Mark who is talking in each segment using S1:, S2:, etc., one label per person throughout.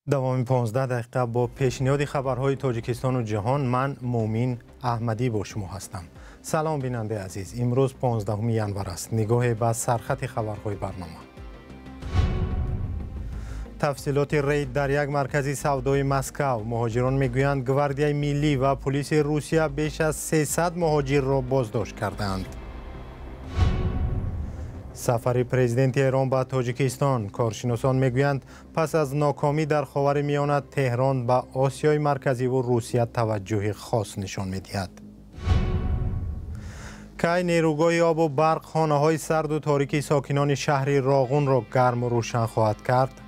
S1: دوام 15 دقیقه با پیشنهاد خبرهای تاجیکستان و جهان، من مومین احمدی با شما هستم. سلام بیننده عزیز، امروز 15 ینور است. نگاه به سرخط خبرهای برنامه. تفصیلات رید در یک مرکز سودای مسکو. مهاجران میگویند گواردیای ملی و پلیس روسیه بیش از 300 مهاجر را بازداشت کردند. سفر پرزیدنت ایران به تاجیکستان. کارشناسان میگویند پس از ناکامی در خاورمیانه، تهران به آسیای مرکزی و روسیه توجه خاص نشان میدهد. کی نیروگاه آب و برق خانه‌های سرد و تاریک ساکنان شهر راغون را گرم و روشن خواهد کرد؟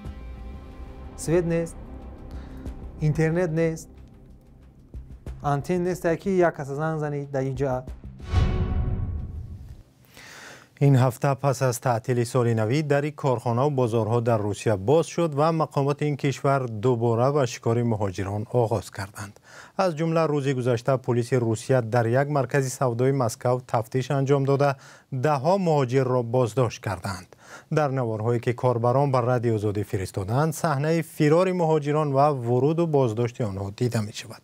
S2: سوید نیست، اینترنت نیست، آنتن نیست که یک کس زنگ زنید در اینجا.
S1: این هفته پس از تعطیل سال نو، در کارخانه و بازارها در روسیه باز شد و مقامات این کشور دوباره به شکار مهاجران آغاز کردند. از جمله روز گذشته پلیس روسیه در یک مرکز سودای مسکو تفتیش انجام داده ده‌ها مهاجر را بازداشت کردند. در نوارهایی که کاربران بر رادیو آزادی فرستادند، صحنه فرار مهاجران و ورود و بازداشت آنها دیده می شود.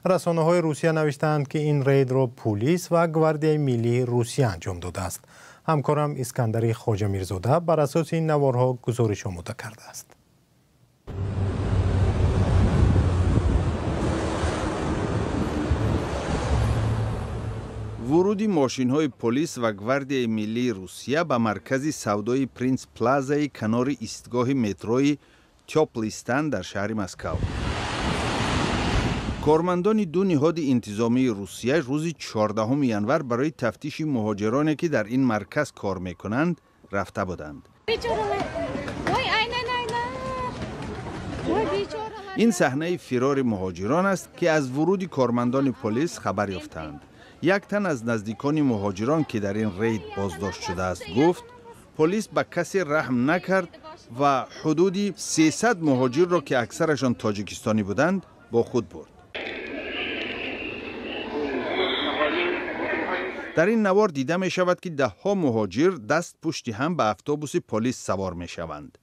S1: رسانه‌های روسیه نوشتند که این رید را پلیس و گواردیای ملی روسیه انجام داده است. همکارم اسکندری خواجه میرزاده بر اساس این نوارها گزارش آماده کرده است.
S3: ورودی ماشین‌های پلیس و گواردیای ملی روسیه به مرکز سودای پرینس پلازای کنار ایستگاه متروی تیوپلیستان در شهر مسکو. کارمندان دو نهاد انتظامی روسیه روز 14 ینور برای تفتیش مهاجرانی که در این مرکز کار میکنند رفته بودند. این صحنه فرار مهاجران است که از ورود کارمندان پلیس خبر یافتند. یک تن از نزدیکان مهاجران که در این رید بازداشت شده است گفت پلیس به کسی رحم نکرد و حدودی 300 مهاجر را که اکثرشان تاجیکستانی بودند با خود برد. در این نوار دیده می شود که ده‌ها مهاجر دست پشت هم به اتوبوس پلیس سوار می شوند.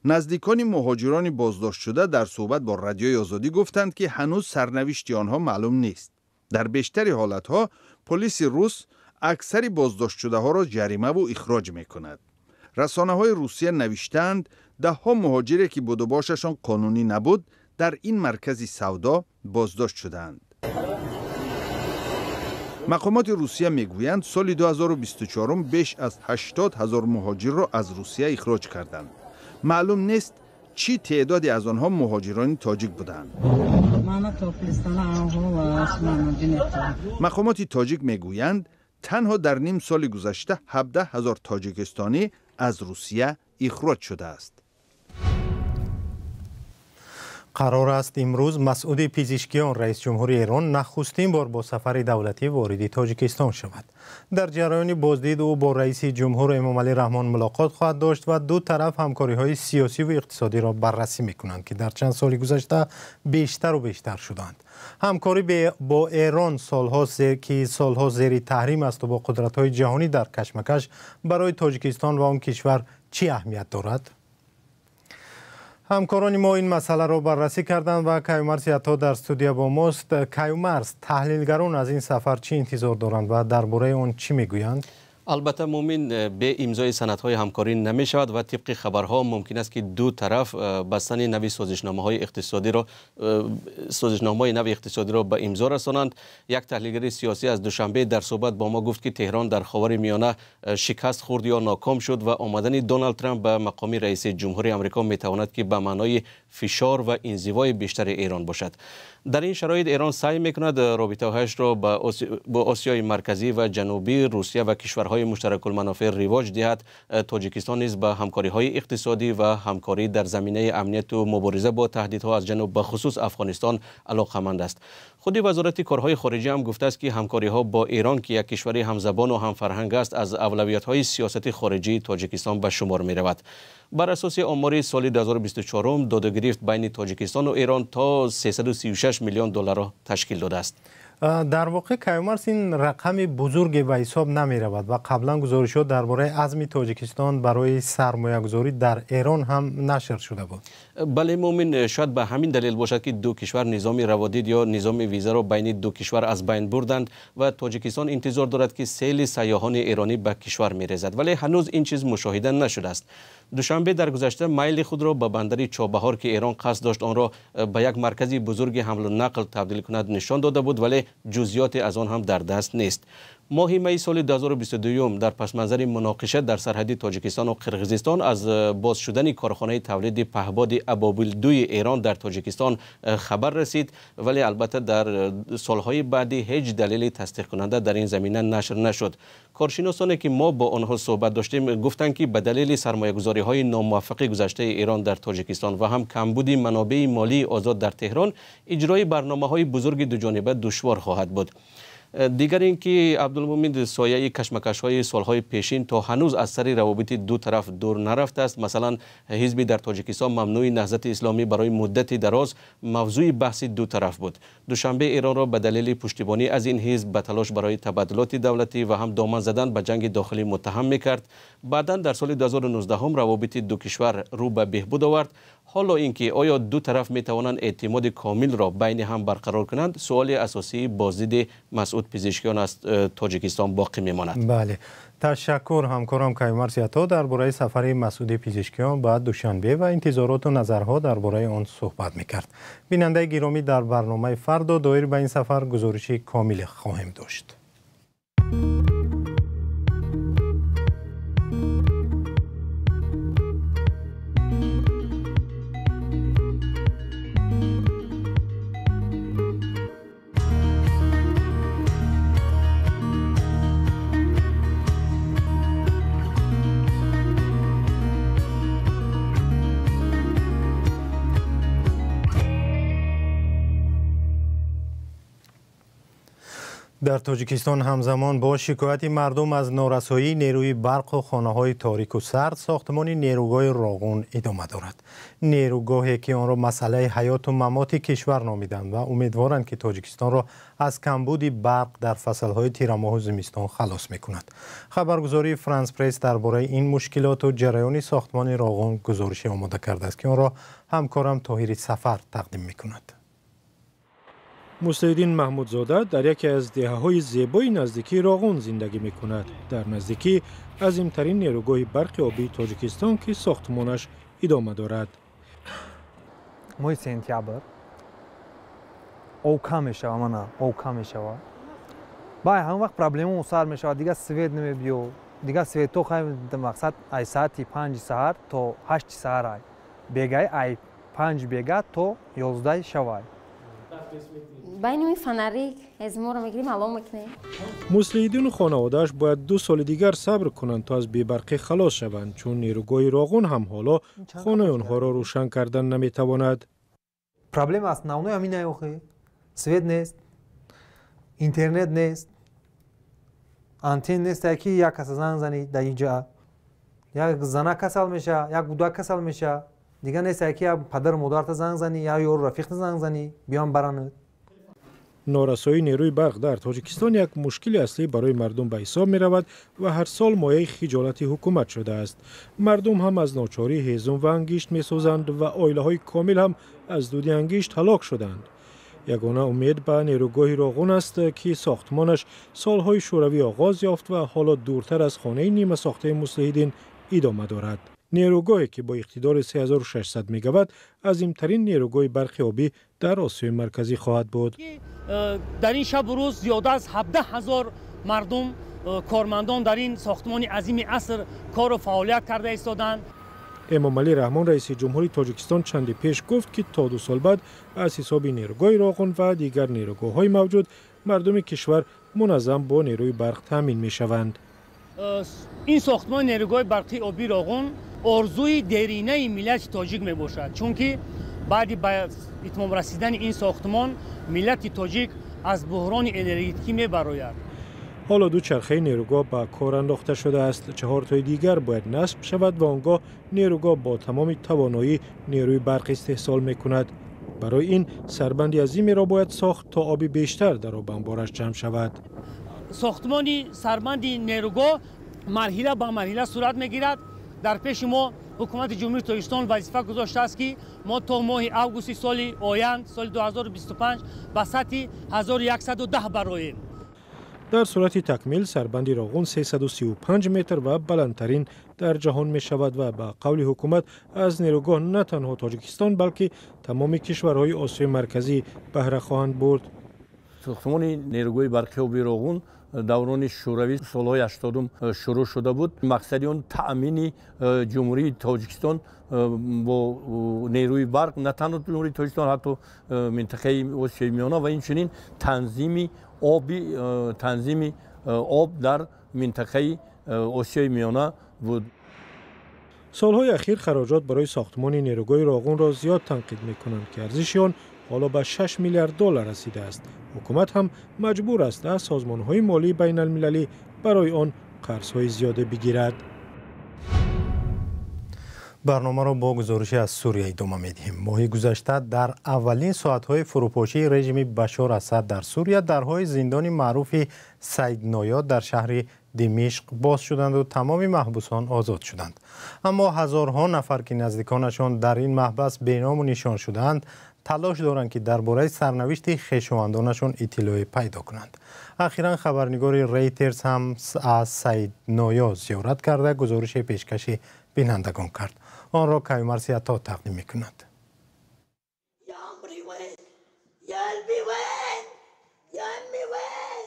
S3: نزدیکان مهاجران بازداشت شده در صحبت با رادیوی آزادی گفتند که هنوز سرنوشت آنها معلوم نیست. در بیشتر حالتها پلیس روس اکثر بازداشت شده ها را جریمه و اخراج می کند. رسانه های روسیه نوشتند ده‌ها مهاجری که بود و باششان قانونی نبود در این مرکز سودا بازداشت شدند. مقامات روسیه میگویند سال 2024 بیش از 80,000 مهاجر را از روسیه اخراج کردند. معلوم نیست چی تعدادی از آنها مهاجران تاجیک بودند. مقامات تاجیک میگویند تنها در نیم سال گذشته 17,000 تاجیکستانی از روسیه اخراج شده است.
S1: قرار است امروز مسعود پزشکیان رئیس جمهور ایران نخستین بار با سفر دولتی وارد تاجیکستان شود. در جریان بازدید او با رئیس جمهور امام علی رحمان ملاقات خواهد داشت و دو طرف همکاری‌های سیاسی و اقتصادی را بررسی می‌کنند که در چند سال گذشته بیشتر و بیشتر شدند. همکاری با ایران سالها زیر تحریم است و با قدرت‌های جهانی در کشمکش برای تاجیکستان و آن کشور چی اهمیت دارد؟ همکاران ما این مسئله را بررسی کردند و کیومرث عطا در استودیو با ماست. کیومرث، تحلیلگران از این سفر چی انتظار دارند و درباره آن چی میگویند؟
S4: البته مومن به امضای سندهای همکاری نمی شود و طبق خبرها ممکن است که دو طرف بستن نوی سازشنامه‌های اقتصادی را به امضا رسانند. یک تحلیلگر سیاسی از دوشنبه در صحبت با ما گفت که تهران در خاورمیانه شکست خورد یا ناکام شد و آمدن دونالد ترامپ به مقام رئیس جمهوری آمریکا می تواند که به معنای فشار و انزوای بیشتر ایران باشد. در این شرایط ایران سعی میکند رابطه‌هایش را با آسیای مرکزی و جنوبی، روسیه و کشورهای مشترک المنافع رواج دهد. تاجیکستان نیز به همکاری‌های اقتصادی و همکاری در زمینه امنیت و مبارزه با تهدیدها از جنوب به خصوص افغانستان علاقه‌مند است. خود وزارت کارهای خارجه هم گفته است که همکاری‌ها با ایران که یک کشور همزبان و همفرهنگ است از اولویت‌های سیاست خارجی تاجیکستان به شمار می‌رود. بر اساس آمار سال 2024 دادگرفت بین تاجیکستان و ایران تا 336 میلیون دلار را تشکیل داده است.
S1: در واقع کیومرث این رقم بزرگی به حساب نمی رود و قبلا گزارشات درباره عزم تاجیکستان برای سرمایه‌گذاری در ایران هم نشر شده بود.
S4: بله مومن، شاید به همین دلیل باشد که دو کشور نظام روادید یا نظام ویزا را بین دو کشور از بین بردند و تاجیکستان انتظار دارد که سیل سیاحان ایرانی به کشور می‌ریزد، ولی هنوز این چیز مشاهده نشده است. دوشنبه در گذشته میل خود را به بندر چابهار که ایران قصد داشت آن را به یک مرکز بزرگ حمل و نقل تبدیل کند نشان داده بود، ولی جزئیات از آن هم در دست نیست. ماه می سال 2022 در پس منظر مناقشه در سرحد تاجیکستان و قرقیزستان از باز شدن کارخانه تولید پهپاد ابابیل 2 ایران در تاجیکستان خبر رسید، ولی البته در سالهای بعدی هیچ دلیل تصدیق کننده در این زمینه نشر نشد. کارشناسانی که ما با آنها صحبت داشتیم گفتند که به دلیل سرمایه‌گذاری های ناموفق گذشته ایران در تاجیکستان و هم کمبود منابع مالی آزاد در تهران، اجرای برنامه‌های بزرگ دو جانبه دشوار خواهد بود. دیگر اینکه عبدالمومن سایه کشمکش‌های سالهای پیشین تا هنوز از سر روابط دو طرف دور نرفته است. مثلا حزبی در تاجیکستان ممنوع نهضت اسلامی برای مدت دراز موضوع بحث دو طرف بود. دوشنبه ایران را به دلیل پشتیبانی از این حزب به تلاش برای تبادلات دولتی و هم دامن زدن به جنگ داخلی متهم می‌کرد. بعداً در سال 2019 هم روابط دو کشور رو به بهبود آورد. حالا اینکه آیا دو طرف می توانند اعتماد کامل را بین هم برقرار کنند، سوال اساسی بازدید مسعود پزشکیان از تاجیکستان باقی میماند.
S1: بله، تشکر همکارم کیومرث عطا درباره سفر مسعود پزشکیان به دوشنبه و انتظارات و نظرها درباره آن صحبت میکرد. بیننده گرامی، در برنامه فردا دایر به این سفر گزارش کامل خواهیم داشت. در تاجیکستان همزمان با شکایت مردم از نارسایی نیروی برق و خانه‌های تاریک و سرد، ساختمان نیروگاه راغون ادامه دارد. نیروگاهی که آن را مسئله حیات و ممات کشور نامیدند و امیدوارند که تاجیکستان را از کمبود برق در فصل‌های تیر ماه و زمستان خلاص می‌کند. خبرگزاری فرانس پرس درباره این مشکلات و جریان ساختمان راغون گزارش آماده کرده است که آن را همکارم طاهر سفر تقدیم می‌کند.
S5: مسعودین محمودزاده در یکی از دهه‌های زیبای نزدیکی راغون زندگی می‌کند. در نزدیکی عظیم‌ترین نیروگاه برق آبی تاجیکستان که ساختمانش ادامه دارد.
S2: ماه سپتامبر اوکا میشود، مانا اوکا میشود. باید هم وقت پرابلم سر میشود، دیگه سوید نمیبیو، دیگه سوید تو خواهیم مقصد ای ساعتی 5 ساعت تا 8 ساعت بیگای ای 5 بیگا تا 11 شوای.
S6: بین این فنری از ما رو میگیریم الان میکنیم.
S5: مسعودین و خانواده‌اش باید 2 سال دیگر صبر کنند تا از بی‌برقی خلاص شوند، چون نیروگاه راغون هم حالا خانه آنها را روشن کردن نمیتواند.
S2: پرابلم است، ناونو همین نیوخه. سوید نیست، اینترنت نیست، آنتن نیست که یک کس زنگ زنی در اینجا. یک زنه کسل میشه، یک بودا کسل میشه. دیگه نیست که پدر مادرت زنگ زنی یا یور رفیقت زنگ زنی بیان برانه.
S5: نارسایی نیروی برق در تاجیکستان یک مشکل اصلی برای مردم به حساب می رود و هر سال مایه خجالت حکومت شده است. مردم هم از ناچاری هیزم و انگشت می سازند و عائله های کامل هم از دود انگشت هلاک شدند. یگانه امید به نیروگاه راغون است که ساختمانش سالهای شوروی آغاز یافت و حالا دورتر از خانه نیمه ساخته مسلحدین ادامه دارد. نیروگاهی که با اقتدار 3600 مگاوات عظیم‌ترین نیروگاه برق آبی در آسیای مرکزی خواهد بود.
S7: در این شب و روز زیاده از 17000 مردم کارمندان در این ساختمان عظیم عصر کار و فعالیت کرده ایستادند.
S5: امامعلی رحمان رئیس جمهوری تاجیکستان چندی پیش گفت که تا 2 سال بعد از حساب نیروگاه راغون و دیگر نیروگاه‌های موجود مردم کشور منظم با نیروی برق تامین می‌شوند.
S7: این ساختمان نیروگاه برقی آبی راغون آرزوی دیرینه ملت تاجیک می باشد، چون که بعد به اتمام رسیدن این ساختمان ملت تاجیک از بحران انرژیتیکی می براید.
S5: حالا 2 چرخه نیروگاه به کار انداخته شده است. 4 تای دیگر باید نصب شود و آنگاه نیروگاه با تمام توانایی نیروی برق استحصال می کند. برای این سربندی عظیمی را باید ساخت تا آبی بیشتر در آب انبارش جمع شود.
S7: ساختمان سربندی نیروگاه مرحله به مرحله صورت میگیرد. در پیش ما حکومت جمهوری تاجیکستان وظیفه گذاشته است که ما تا ماه اوگوست سال آینده سال 2025 به سطح 1110 برآییم.
S5: در صورت تکمیل سربندی راغون 335 متر و بلندترین در جهان می شود و با قول حکومت از نیروگاه نه تنها تاجیکستان بلکه تمام کشورهای آسیای مرکزی بهره خواهند برد.
S8: ساختمان نیروگاه برقی آبی راغون دوران شوروی سالهای 80 شروع شده بود. مقصد آن تأمین جمهوری تاجیکستان با نیروی برق نه تنها جمهوری تاجیکستان حتی منطقه آسیای میانه و همچنین تنظیم آب در منطقه آسیای میانه بود.
S5: سالهای اخیر خراجات برای ساختمان نیروگاه راغون را زیاد تنقید می‌کنند که ارزش آن حالا به 6 میلیارد دلار رسیده است. حکومت هم مجبور است از سازمان‌های مالی بین المللی برای آن قرض‌های زیاده بگیرد.
S1: برنامه را با گزارشی از سوریه ادامه می‌دهیم. ماه گذشته در اولین ساعت‌های فروپاشی رژیم بشار اسد در سوریه درهای زندان معروف سید نویا در شهر دمشق باز شدند و تمام محبوسان آزاد شدند. اما هزارها نفر که نزدیکانشان در این محبس بینام و نشان شدند تلاش دارند که درباره سرنوشت خویشاوندانشان اطلاع پیدا کنند. اخیراً خبرنگار ریترز هم از سید نویا زیارت کرده گزارش پیشکش بینندگان کرد. آن را کیومرثی عطا تقدیم می‌کند.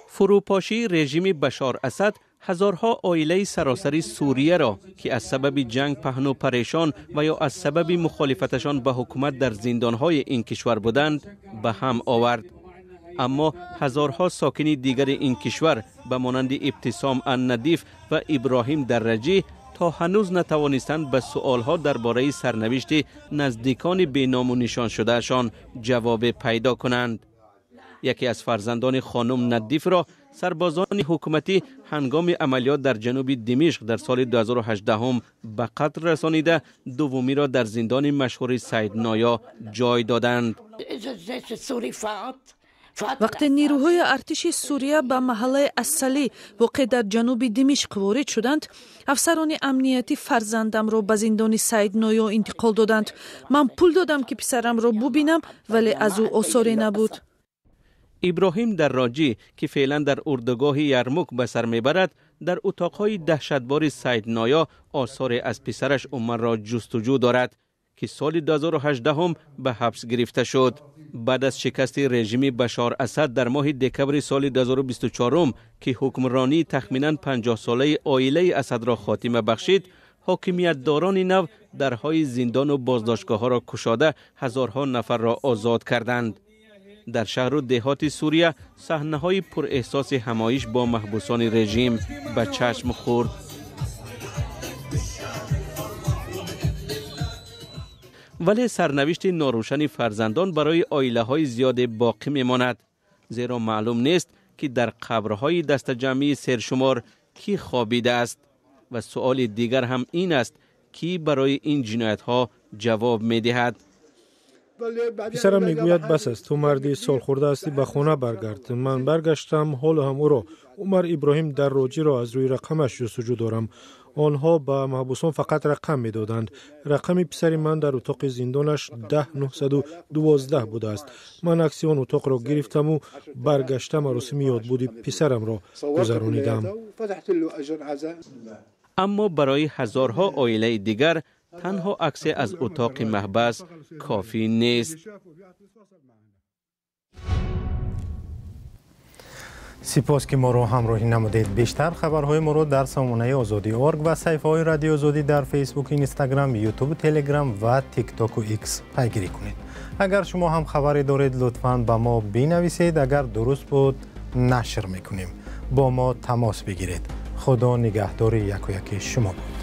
S4: فروپاشی رژیم بشار اسد هزارها عائله سراسری سوریه را که از سبب جنگ پهن و پریشان و یا از سبب مخالفتشان به حکومت در زندانهای این کشور بودند به هم آورد. اما هزارها ساکن دیگر این کشور به مانند ابتسام الندیف و ابراهیم درجی تا هنوز نتوانستند به سؤالها درباره سرنوشت نزدیکان بینام و نشان شدهشان جواب پیدا کنند. یکی از فرزندان خانم ندیف را سربازان حکومتی هنگام عملیات در جنوب دمشق در سال 2018 به قتل رسانیده، دومی را در زندان مشهور سید نویا جای دادند.
S9: وقتی نیروهای ارتش سوریه به محله اصلی واقع در جنوب دمشق وارد شدند، افسران امنیتی فرزندم را به زندان سید نویا انتقال دادند. من پول دادم که پسرم را ببینم ولی از او آثاری نبود.
S4: ابراهیم دراجی که فعلا در اردوگاه یرموک به سر میبرد در اتاقهای دهشتبار سید نویا آثار از پسرش عمر را جستجو دارد که سال 2018 به حبس گرفته شد. بعد از شکست رژیم بشار اسد در ماه دکبر سال 2024 که حکمرانی تخمیناً 50 ساله عائله اسد را خاتمه بخشید، حاکمیت داران نو درهای زندان و بازداشتگاه ها را گشاده هزارها نفر را آزاد کردند. در شهر و دهات سوریه صحنه‌های پر احساس همایش با محبوسان رژیم به چشم خورد. ولی سرنوشت ناروشن فرزندان برای عائله‌های زیاد باقی می‌ماند، زیرا معلوم نیست که در قبرهای دست جمعی سرشمار کی خوابیده است و سؤال دیگر هم این است کی برای این جنایت‌ها جواب می‌دهد.
S5: پسرم میگوید بس است، تو مردی سال خورده هستی، به خانه برگرد. من برگشتم، حال هم او را عمر ابراهیم دراجی را از روی رقمش جستجو دارم. آنها به محبوسان فقط رقم میدادند. رقم پسر من در اتاق زندانش 10912 بوده است. من عکس آن اتاق را گرفتم و برگشتم مراسم یادبود پسرم را گذرانیدم.
S4: اما برای هزارها عائله دیگر تنها عکس از اتاق محبس کافی نیست.
S1: سپاس که ما را همراهی نمودید. بیشتر خبرهای ما را در سامانه آزادی ارگ و صفحه‌های رادیو آزادی در فیسبوک، اینستاگرام، یوتیوب، تلگرام و تیک تاک و ایکس پیگیری کنید. اگر شما هم خبری دارید لطفاً به ما بنویسید. اگر درست بود نشر میکنیم. با ما تماس بگیرید. خدا نگهدار یک و یک شما بود.